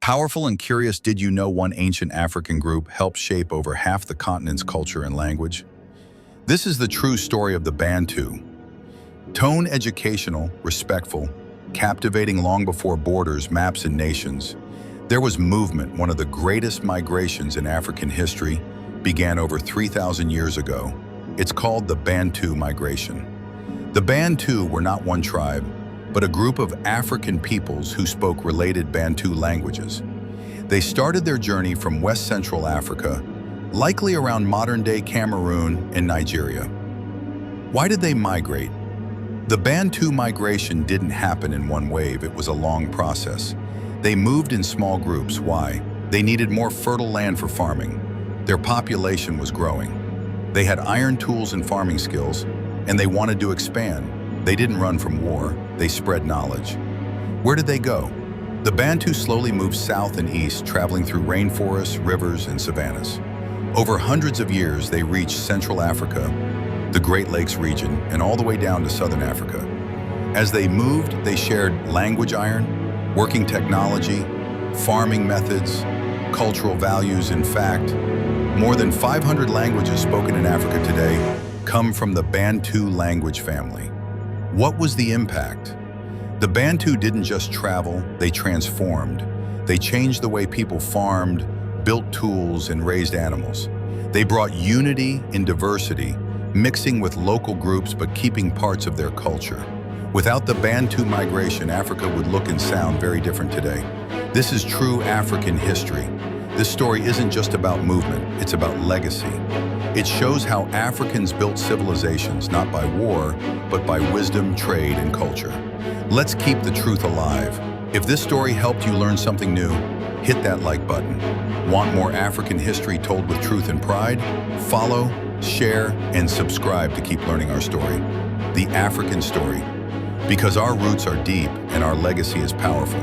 Powerful and curious, did you know one ancient African group helped shape over half the continent's culture and language? This is the true story of the Bantu. Tone educational, respectful, captivating long before borders, maps, and nations. There was movement, one of the greatest migrations in African history, began over 3,000 years ago. It's called the Bantu Migration. The Bantu were not one tribe, but a group of African peoples who spoke related Bantu languages. They started their journey from West Central Africa, likely around modern-day Cameroon and Nigeria. Why did they migrate? The Bantu migration didn't happen in one wave, it was a long process. They moved in small groups. Why? They needed more fertile land for farming. Their population was growing. They had iron tools and farming skills, and they wanted to expand. They didn't run from war, they spread knowledge. Where did they go? The Bantu slowly moved south and east, traveling through rainforests, rivers, and savannas. Over hundreds of years, they reached Central Africa, the Great Lakes region, and all the way down to Southern Africa. As they moved, they shared language iron, working technology, farming methods, cultural values. In fact, more than 500 languages spoken in Africa today come from the Bantu language family. What was the impact? The Bantu didn't just travel, they transformed. They changed the way people farmed, built tools, and raised animals. They brought unity in diversity, mixing with local groups but keeping parts of their culture. Without the Bantu migration, Africa would look and sound very different today. This is true African history. This story isn't just about movement, it's about legacy. It shows how Africans built civilizations not by war, but by wisdom, trade, and culture. Let's keep the truth alive. If this story helped you learn something new, hit that like button. Want more African history told with truth and pride? Follow, share, and subscribe to keep learning our story. The African story. Because our roots are deep and our legacy is powerful.